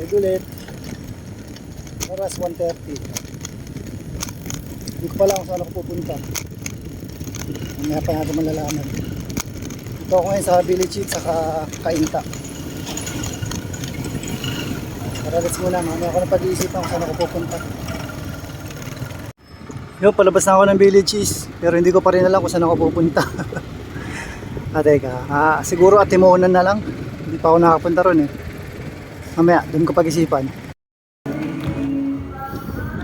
Ride ulit. Oras 1:30. Hindi ko pala kung saan ako pupunta. Mamaya pa natin malalaman. Ito ako ngayon sa Village Eat saka Kainta. Tara, let's muna. Mamaya ako na pag-iisipan kung saan ako pupunta. Yo, palabas na ako ng Village East, pero hindi ko pa rin alam kung saan ako pupunta. Teka, siguro Atimonan na lang. Hindi pa ako nakapunta ron eh. Mamaya, doon ko pag-isipan.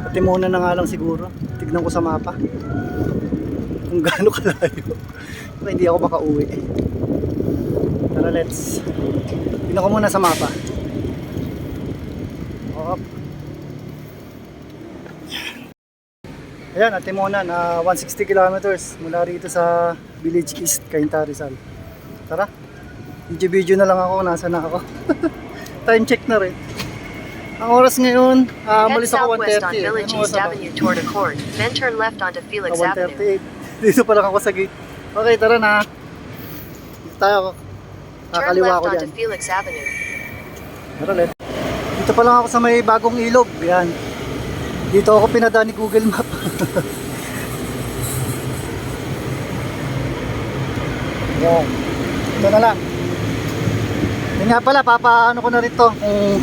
Atimonan na nga lang siguro. Tignan ko sa mapa kung gaano kalayo. Baka hindi ako makauwi. Tara, let's. Tignan ko muna sa mapa. Hop. Ayan, Atimonan, 160 kilometers mula rito sa Village East, Cainta, Rizal. Tara, video na lang ako, nasa na ako. Time check na rin. Ang oras ngayon, malis ako 1:30. Village East Avenue toward Accord, then turn left onto Felix Avenue. 1:38. Dito pa lang ako sa gate. Okay, tara na. Dito tayo. Turn Kakaliwa left ako onto dyan. Felix Avenue. Tara, let's. Dito pa lang ako sa may bagong ilog. Yan. Dito ako pinadaan ni Google Map. Yan. Ito na lang. Yan nga pala, papaano ko na rin to kung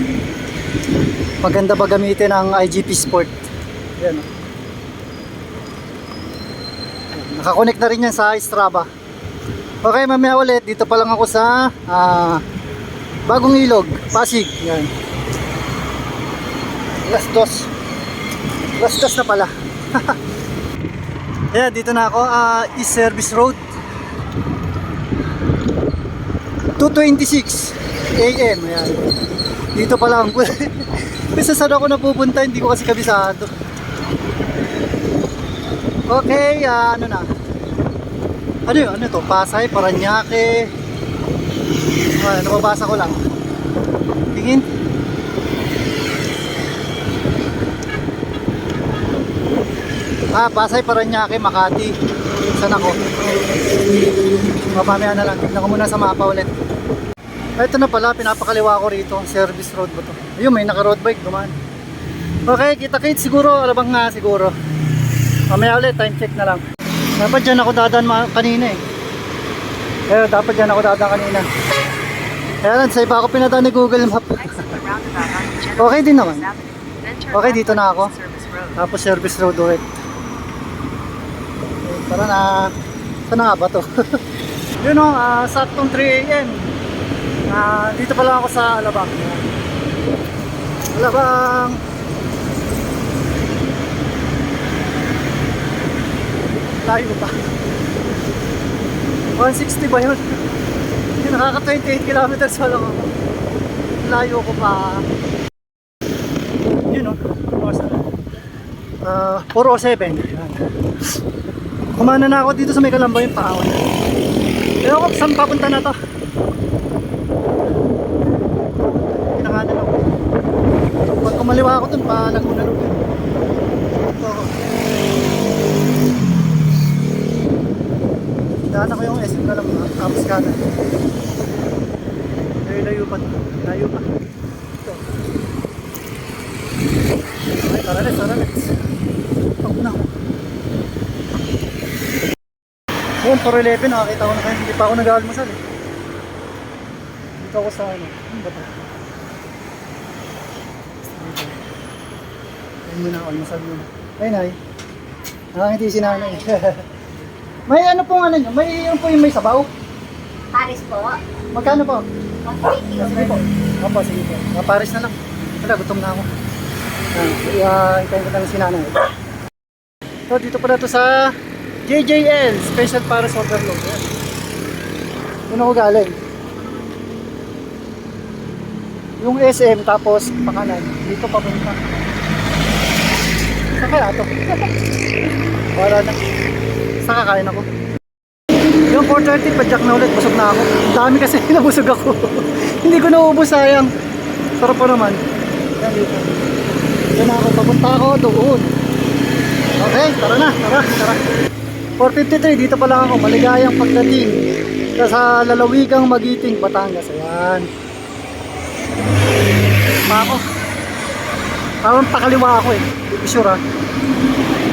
maganda ba gamitin ang IGP Sport. Yan. Nakakonect na rin yan sa Strava. Okay, mamaya ulit. Dito pa lang ako sa bagong ilog, Pasig. Yan. Last dos na pala. Ayan, dito na ako, East Service Road, 2:26 AM. Ayan. Dito pa lang. Bisa saan ako napupunta, hindi ko kasi kabisado. Okay, ano na. Ano yun? Ano to? Pasay, Paranaque. Nababasa ko lang. Tingin. Pasay, Paranaque, Makati. Saan ako? Mamaya na lang. Tignan ko muna sa mapa ulit. Ito na pala, pinapakaliwa ko rito. Service road ba to? Ayun, may naka-road bike dumaan. Okay, kita-kits siguro. Alabang nga siguro. Mamaya ulit, time check na lang. Dapat dyan ako dadaan kanina eh. Dapat dyan ako dadaan kanina. Kaya sa iba ako pinadaan ni Google Map. Okay din naman. Okay, dito na ako. Tapos service road ulit. Tara na. Saan nga ba to? Yun o, saktong 3 AM. Dito pa lang ako sa Alabang. Alabang. Layo pa. 160 ba yun? Nakaka 28 kilometers pa lang ako. Layo ko pa. Yun o. 4:07. Kumana na ako dito sa may Kalamba yung Paawan. Pero ako, saan papunta na to? Pinanganan ako. Pag kumaliwa ako dun, pa Laguna Loop yun. Daan ako yung SM na lang, tapos kanan. Pero layo pa to. Layo pa. Ito. Ay, tara let's. Pag na ako. Yun, 4:11, nakakita ko na kayo. Hindi pa ako nag-aalmusal eh. Dito ako sa ano. Ano ba ito? Ayun muna, almusal muna. Ay, nay. Nakangiti si nanay. May ano pong ano nyo? May yung po yung may sabaw? Paris po. Magkano po? 180. Sige po. Opo, sige po. Paris na lang. Wala, gutom na ako. Hintayin ko na lang si nanay. So, dito pala to sa JJL, Special Paris Overload. Doon ako galing. Yung SM tapos pakanan. Dito papunta. Saan kaya ito? Wala na. Saan kakain ako? Yung 4:30 padyak na ulit. Busog na ako. Dami kasi nabusog ako. Hindi ko naubos, sayang. Sarap pa naman. Yan dito. Yan ako. Papunta ako doon. Okay, tara na. Tara. 4:53, dito pa lang ako. Maligayang pagdating sa lalawigang Magiting, Batangas. Ayan. ako. Parang pakaliwa ako eh. Hindi ko sure ha.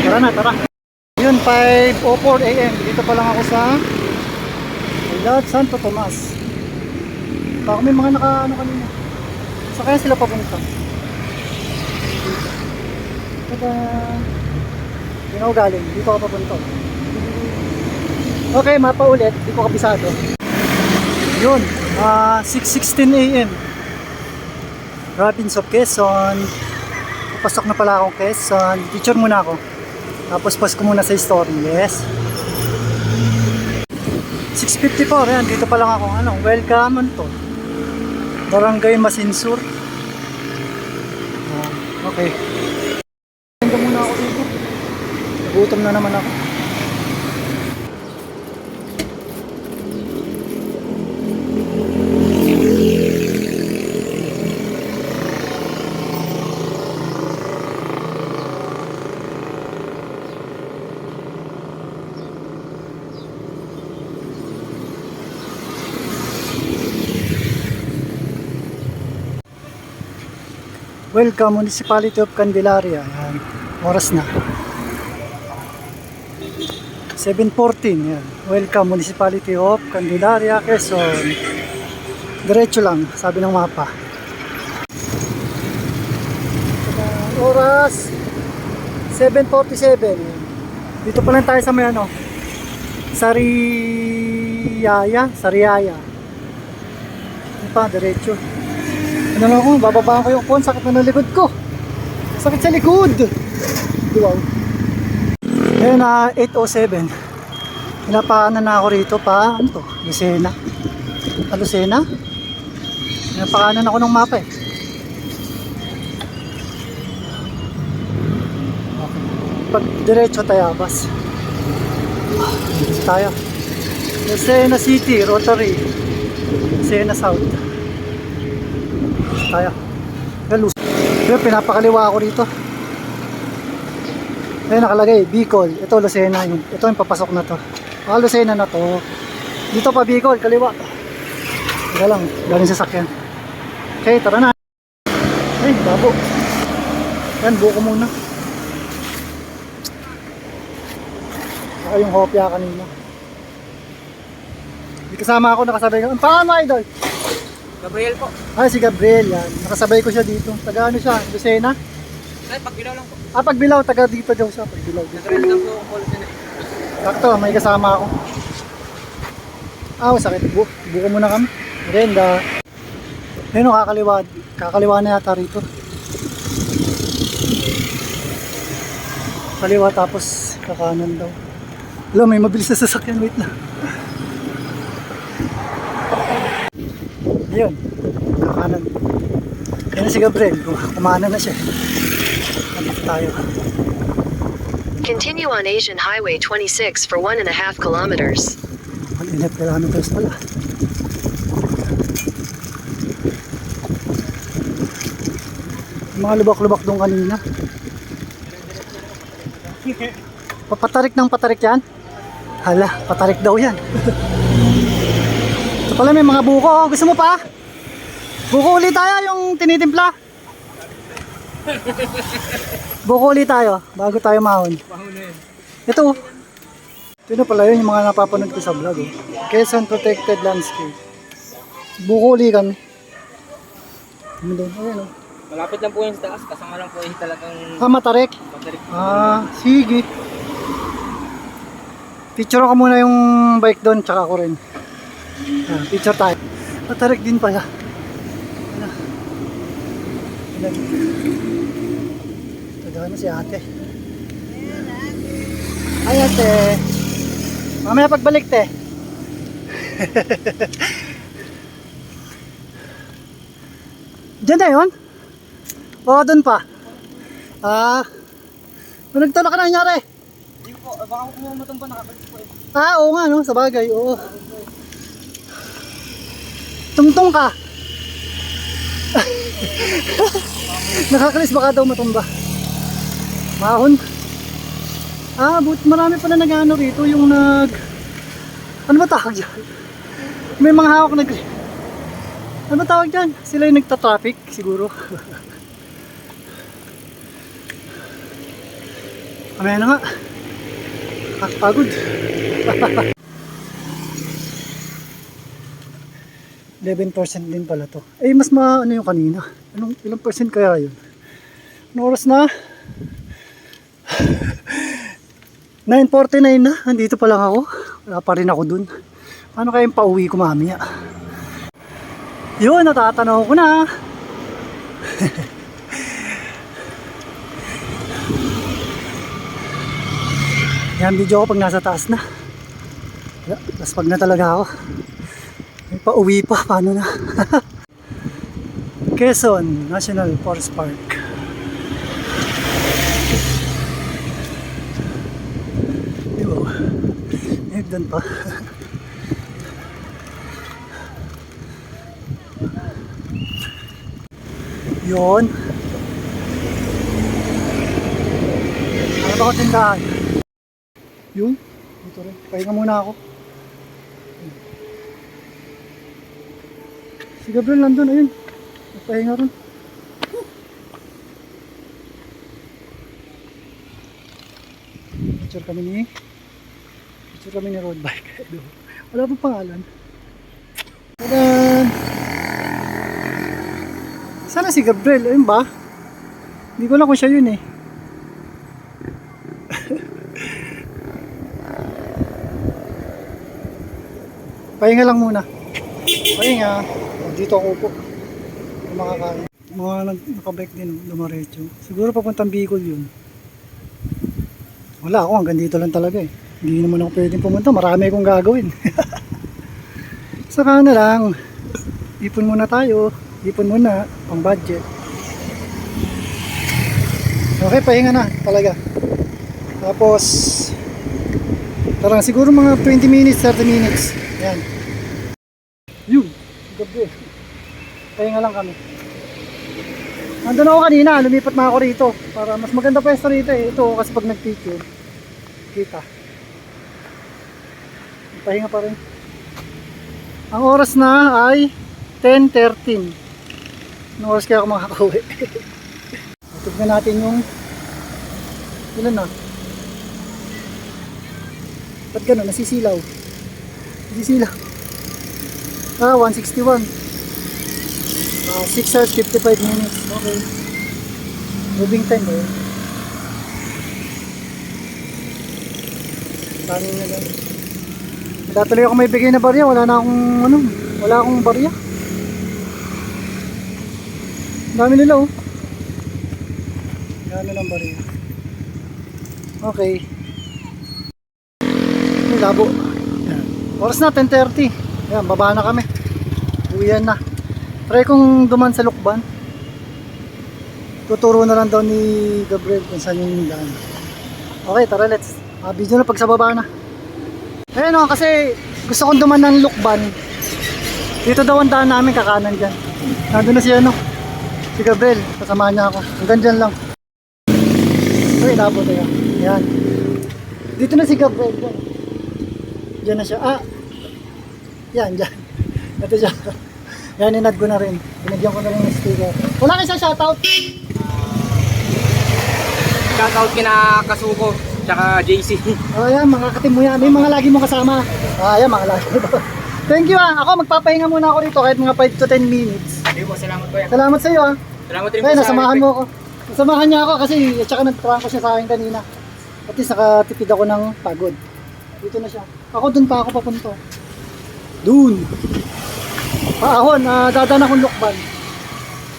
Tara na, tara. Yun, 5:04 AM. Dito pa lang ako sa Ciudad Santo Tomas. Baka may mga naka-ano kanina. Sa kaya sila papunta. Tada! Hindi ako galing. Dito ako papunta. Okay, mapa ulit. Hindi ko kabisado. Yun, 6:16 AM. Province of Quezon. Papasok na pala akong Quezon. Picture muna ako. Tapos post ko muna sa story. Yes. 6:54. Ayan, dito pa lang ako. Ano, welcome to Barangay Masinsur. Okay. Tingnan muna ako dito. Nagutom na naman ako. Welcome, Municipality of Candelaria. Ayan, oras na. 7:14. Yan. Welcome, Municipality of Candelaria, Quezon. Diretso lang, sabi ng mapa. Oras 7:47. Dito pa lang tayo sa may ano, Sariaya. Ano pa, diretso. Ano lang ako, bababaan ko yung phone, sakit na ng likod ko. Sakit sa likod. Wow. Ngayon na 8:07. Pinapaanan na ako rito pa, ano to? Lucena. Lucena? Pinapaanan ako ng mapa eh. Okay. Pag diretso Tayabas. Dito tayo. Lucena City, Rotary. Lucena South. Tayo. Pero pinapakaliwa ako rito. Ayun nakalagay, Bicol. Ito Lucena. Ito yung papasok na to. Lucena na to. Dito pa Bicol, kaliwa. Teka lang, galing sa sakyan. Okay, tara na. Ay, babo. Yan, buko muna. Saka yung hopya kanina. Di kasama ako, nakasabay ko. Paano idol? Gabriel po. Ay, si Gabriel, yan. Nakasabay ko siya dito. Taga ano siya? Lucena? Ay, pagbilaw lang po. Pagbilaw, taga dito daw siya. Pagbilaw dito. Nag-rent lang po ako po sa Sakto, may kasama ako. Sakit. Buko muna kami. Merenda. Ayun, kakaliwa. Kakaliwa na yata rito. Kaliwa tapos kakanan daw. Alam, may mabilis na sasakyan. Wait lang. Ayun, kakanan. Yan si Gabriel, kumanan na siya. Nandito tayo. Continue on Asian Highway 26 for 1.5 kilometers. 1.5 kilometers pala. Mga lubak-lubak doon kanina. Patarik ng patarik yan? Hala, patarik daw yan. Ito pala may mga buko. Gusto mo pa? Buko ulit tayo yung tinitimpla. Buko ulit tayo bago tayo mahon. Ito. Ito na pala yun yung mga napapanood ko sa vlog. Quezon Protected Landscape. Buko ulit kami. Ayan o. Malapit lang po yung sa taas, kasama lang po yung talagang Matarik. patarik. Sige. Picture ko muna yung bike doon, tsaka ako rin. Picture tayo. Matarik din pala. Tagaan na si ate. Ay ate. Mamaya pagbalik te. Diyan na yun? O doon pa? Nagtala ka na nangyari? Hindi po, baka kung umumatong pa nakabalik po eh. Oo nga no, sa bagay, oo. Tungtong ka. Nakakalis baka daw matumba. Mahon. Marami pala nag-ano rito, yung ano ba tawag dyan? May mga hawak Ano ba tawag dyan? Sila yung nagta-traffic siguro. Mamaya na nga. Nakakapagod. 11% din pala to. Eh, mas ano yung kanina? Ilang percent kaya yun? Anong oras na? 9:49 na. Nandito pa lang ako. Wala pa rin ako dun. Paano kaya yung pauwi ko mamaya? Yun, natatanaw ko na. Yan, video ko pag nasa taas na. Tapos pag na talaga ako. May pauwi pa, paano na? Quezon National Forest Park. Diba? Doon pa. Yun. Ano ba ko tindahan? Yun. Dito rin. Pahinga muna ako. Si Gabriel nandun, ayun. Nagpahinga rin. Picture kami ni road bike. Wala pong pangalan. Tadan! Sana si Gabriel, ayun ba? Hindi ko lang kung siya yun eh. Pahinga lang muna. Pahinga. Dito ako upo. Makakain. Mga nakabike din, dumaretso. Siguro papuntang Bicol yun. Wala ako, hanggang dito lang talaga eh. Hindi naman ako pwedeng pumunta, marami akong gagawin. Saka na lang, ipon muna tayo. Ipon muna, pang budget. Okay, pahinga na talaga. Tapos, tarang siguro mga 20 minutes, 30 minutes. Yan. Yun, gabi. Pahinga lang kami. Nandun ako kanina, lumipat na ako rito. Para mas maganda pwesto rito eh. Ito kasi pag nag-picture, kita. Pahinga pa rin. Ang oras na ay 10:13. Anong oras kaya ako makakauwi? Tignan natin yung ilan na. Ba't gano'n? Nasisilaw. Nasisilaw. 161. 6 hours 55 minutes. Okay. Moving time ba yun? Dami na lang. Datuloy ako may bigay na barya. Wala na akong wala akong barya. Dami nila oh. Dami ng barya. Okay. May labo. Yan. Oras na 10:30. Yan, baba na kami. Uwian na. Try kong duman sa Lukban. Tuturo na lang daw ni Gabriel kung saan yung daan. Okay, tara let's. Video na pag sa baba na. Ayun o, kasi gusto kong duman ng Lukban. Dito daw ang daan namin, kakanan dyan. Nandun na si si Gabriel, kasamahan niya ako. Hanggang dyan lang. Okay, labo tayo. Yan. Dito na si Gabriel. Dyan. Dyan na siya. Yan, dyan. Ito siya. Yan, inad ko na rin. Binigyan ko na rin ng sticker. Wala kayo sa shoutout? Shoutout kina Kasuko, tsaka JC. Yan, mga katim mo yan. May mga lagi mo kasama. Yan, mga lagi mo. Thank you Ako, magpapahinga muna ako dito kahit mga 5 to 10 minutes. Hindi po, salamat po yan. Salamat sa iyo Salamat rin po Kaya sa nasamahan mo ako. Nasamahan niya ako kasi tsaka nag-prank ko siya sa akin kanina. At least nakatipid ako ng pagod. Dito na siya. Ako dun pa ako papunta. Dun. Paahon, dadaan akong Lukban.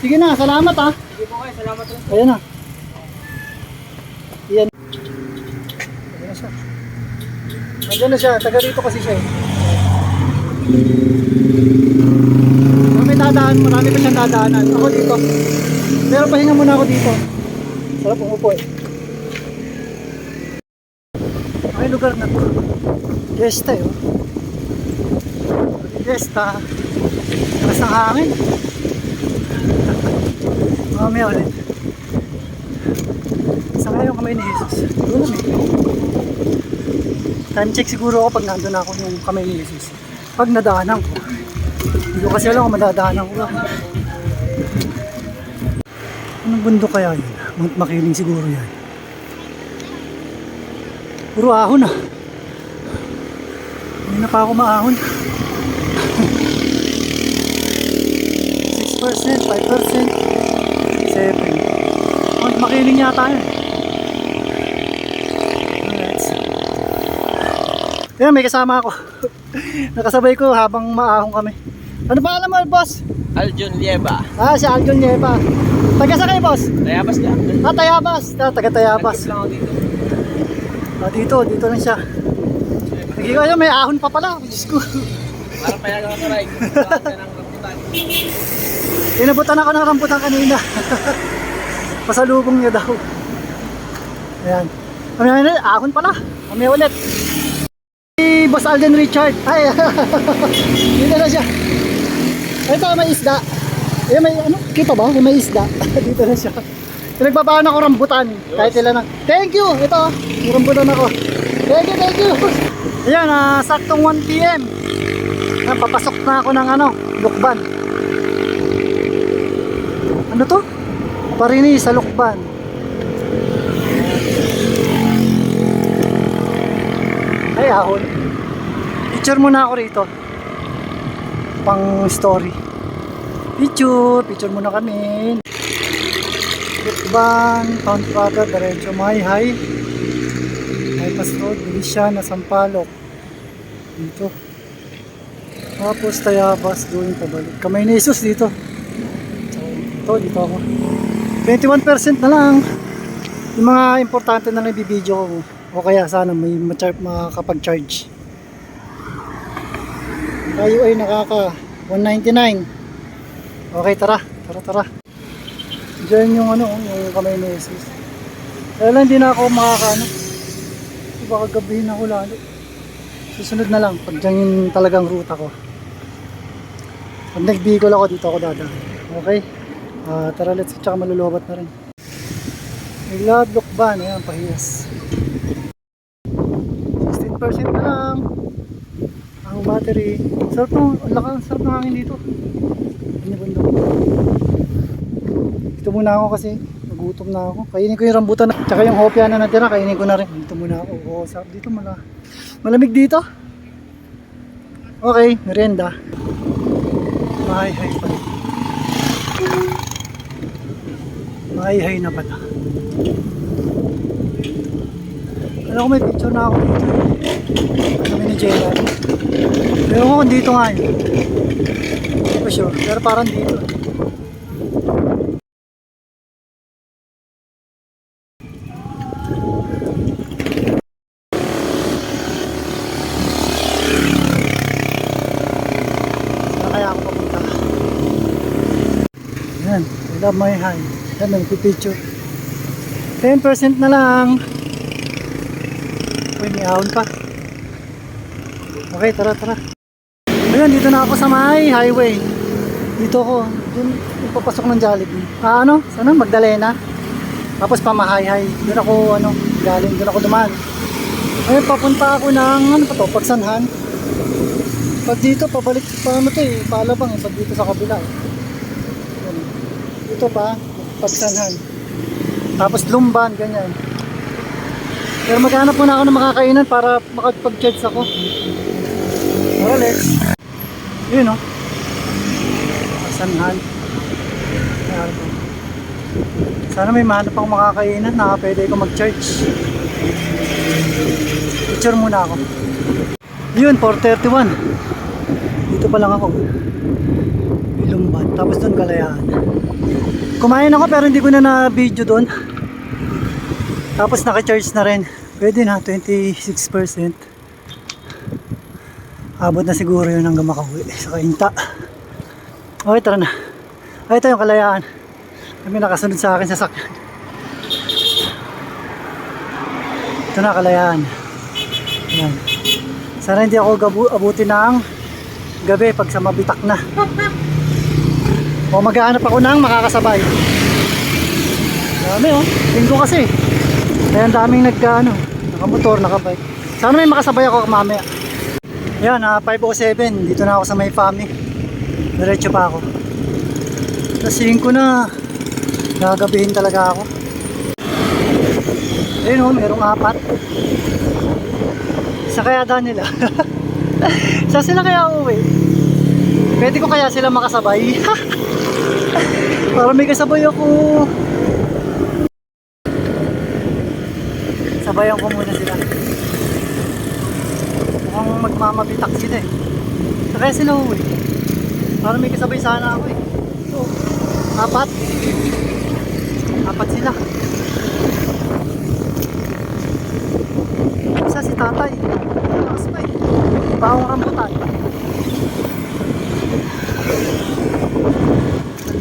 Sige na, salamat Sige po kayo, salamat rin. Ayan na. Ayan. Ayan na siya. Ayan na siya, taga rito kasi siya eh. Marami pa siyang dadaanan. Ako dito. Pero pahinga muna ako dito. Sarap umupo eh. Ay, lugar na to. Fiesta eh. Fiesta. Lakas ng hangin. Mamaya ulit. Saan kaya yung kamay ni Jesus? Doon lang eh. Time check siguro ako pag nandun ako yung kamay ni Jesus. Pag nadaanan ko. Hindi ko kasi alam kung madadaanan ko ba. Anong bundok kaya yun? Mount Makiling siguro yan. Puro ahon ah. Hindi na pa ako maahon. 6%, 5%, 7%. Mount Makiling yata yun. Ayan, may kasama ako. Nakasabay ko habang maahon kami. Ano pa alam mo, boss? Aljon Lieba. Ah, si Aljon Niepa. Taga sa kayo, boss? Tayabas lang. Ah, Tayabas. Taga Tayabas. Nag-trip lang ako dito. Ah, dito lang siya. Nagiging ko, may ahon pa pala. Diyos ko. Para payagan ka sa ride. Parang ka ng rambutan. Inabutan ako ng rambutan kanina. Pasalubong niya daw. Ayan. Kami ahon pala. Kami ulit. Si Boss Alden Richard. Ay, dito na siya. Ito may isda. Eh, may ano? Kita ba? May isda. Dito na siya. Pinagbabaan ako rambutan. Kahit ilan na. Thank you! Ito, may rambutan ako. Thank you! Ayan, saktong 1 PM. Papasok na ako ng Lukban. Ano to? Parini sa Lukban. Ay, ahon. Picture muna ako rito. Pang story. Picture muna kami. Lukban, Town Prada, Diretso Mayhay. Bypass Road, Feliciana, Sampaloc. Dito. Tapos Tayabas, doon pabalik. Kamay ni Jesus dito. So, dito ako. 21% na lang. Yung mga importante na lang i-video ko. O kaya sana may makakapag-charge. Tayo ay nakaka 199. Okay, tara. Diyan yung yung kamay ni Jesus. Kaya lang hindi na ako baka gabihin ako lalo. Susunod na lang pag dyan yung talagang ruta ko. Pag nag-Bicol ako, dito ako dadaan. Okay? Tara, let's tsaka malulubat na rin. Ilad, Lukban, ayan, Pahiyas. 16% na lang ang battery. Sarap ng hangin dito. Binibundok. Dito muna ako kasi nagutom na ako. Kainin ko yung rambutan tsaka yung hopya na natira, kainin ko na rin. Dito muna ako. Oo, sarap dito, malamig dito. Okay, merienda. Mahay-hay pala. Mahay-hay na pala. Alam ko may picture na ako dito. Kami ni Gerald. Pero kung dito nga yun. Hindi ko sure. Pero parang dito. Saan kaya ako papunta? Yan. I love my high. Yan, nagpipicture. 10% na lang. Uy, may ahon pa. Okay, tara. Ayun, dito na ako sa may highway. Dito ako. Doon papasok ng Jollibee. Sana? Magdalena. Tapos pamahay-hay. Doon ako, galing. Doon ako dumaan. Ayun, papunta ako ng, Pagsanhan. Pag dito, pabalik, Palabang pag dito sa kabila. Ayun. Dito pa, Pagsanhan. Tapos Lumban, ganyan. Pero maghanap muna ako ng makakainan para makapag-charge ako. Tara, let's. Yun, Sanhan. Sana may mahanap akong makakainan na pwede ko mag-charge. Picture muna ako. Yun, 431. Dito pa lang ako. Ilumban. Tapos doon Kalayaan. Kumain ako pero hindi ko na video doon. Tapos naka-charge na rin. Pwede na, 26%. Abot na siguro yun hanggang makauwi sa Kainta. Okay, tara na. Ay, ito yung Kalayaan. Kami nakasunod sa akin sa sakyan. Ito na, Kalayaan. Ayan. Sana hindi ako abutin ng gabi pag sa mabitak na. O maghahanap ako ng makakasabay. Dami linggo kasi. Kaya ang daming nakamotor, nakabike. Sana may makasabay ako mamaya. Ayan, 5:07. Dito na ako sa may Fami. Diretso pa ako. Sa 5 na, gagabihin talaga ako. Ayun o, merong 4. Sa kaya daan nila. Sa sila kaya uuwi? Pwede ko kaya sila makasabay? Para may kasabay ako. Sabayan ko muna sila. Mukhang magmamabitak sila eh. Sa kaya sila uuwi? Para may kasabay sana ako eh. So, 4 sila. Isa si tatay. Lakas pa eh. Bawang rambutan.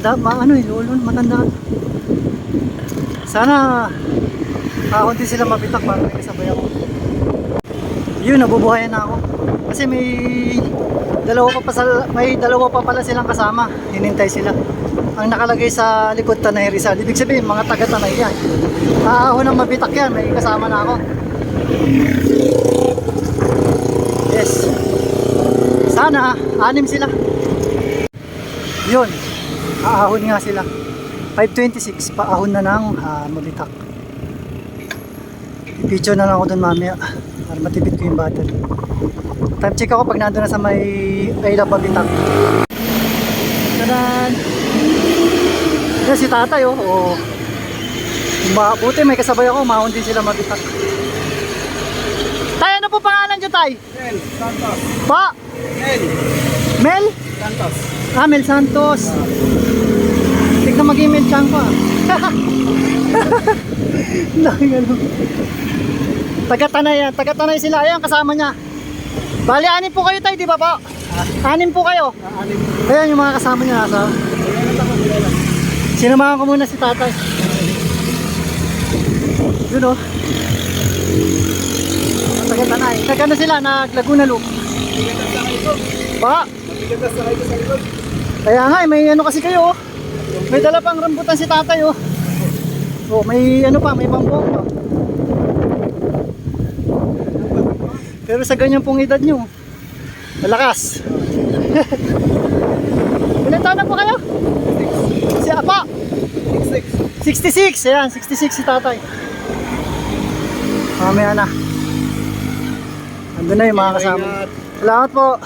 Ano eh, lolo, matanda. Sana hindi sila mabitak para may kasabay ako. Yun, nabubuhayan na ako. Kasi may dalawa pa pala silang kasama. Hinintay sila. Ang nakalagay sa likod Tanay Rizal. Ibig sabihin, mga taga Tanay yan. Ahon ng mabitak yan, may kasama na ako. Yes. Sana, 6 sila. Yun. Aahon nga sila. 5:26, paahon na ng mabitak. I-video na lang ako dun mamaya para matipid ko yung battery. Time check ako pag nandun na sa may I Love Mabitak. Tadan! Yan si tatay oh. Oh. Buti may kasabay ako, mahon din sila mabitak. Tay, ano po pangalan nyo, tay? Mel Santos. Pa? Mel? Santos. Mel Santos. Tignan mag-email chang ko ano. Taga-Tanay sila. Ayan, kasama niya. Bali, 6 po kayo, tay, di ba po? 6 po kayo. 6. Ayan yung mga kasama niya. Sinamahan ko muna si tatay. Yun o. Taga-Tanay. Taga-ano sila? Nag-Laguna Loop. Pa? Kaya nga, may ano kasi kayo oh. May dala pang rambutan si tatay oh. Oh, may ano pa, may bambong pa. Pero sa ganyan pong edad nyo, malakas. Ilan taon na po kayo? Si Apa? 66. Ayan, 66 si tatay. Mamaya na. Andun na yung mga kasama. Salamat po.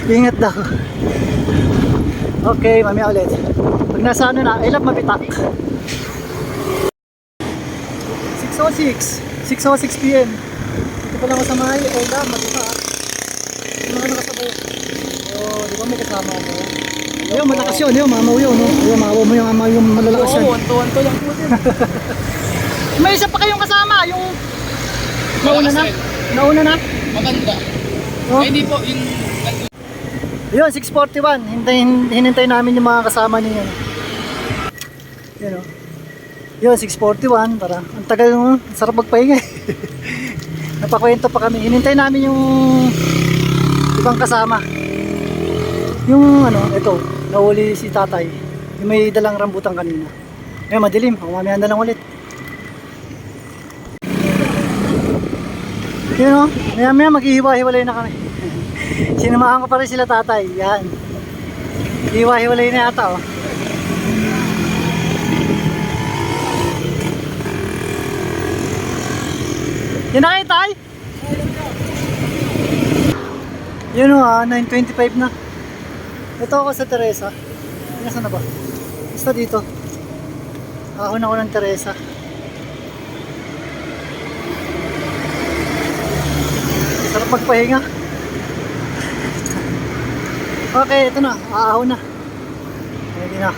Ingat daw. Okay, mamaya ulit. Pag nasa ano na, I Love Mabitak. 6:06 PM. Dito pala masama I Love Mabitak. Yung mga nakasabay. Oh, di ba may kasama ako? Ayun, malakas yun. Ayun, mamaw yun. Ayun, mamaw mo yung malalakas yan. Oo, anto lang po din. May isa pa kayong kasama. Yung nauna na? Nauna na? Maganda. Oh. Ay, hindi po, yung... Yun, 6:41. Hinintay namin yung mga kasama niyo. Yun o. Yun, 6:41. Tara. Ang tagal mo. Sarap magpahinga. Napakwento pa kami. Hinintay namin yung ibang kasama. Yung ano, ito. Nahuli si tatay. Yung may dalang rambutan kanina. Ngayon, madilim. Mamaya na lang ulit. Yun o. Maya maghihiwa-hiwalay na kami. Sinamahan ko pa rin sila tatay. Yan. Hiwa-hiwalay na yata oh. Yan na kayo tay? Yun o 9:25 na. Ito ako sa Teresa. Nasaan na ba? Basta dito. Ahon ako ng Teresa. Sarap magpahinga. Okay, ito na. Aahon na. Ready na.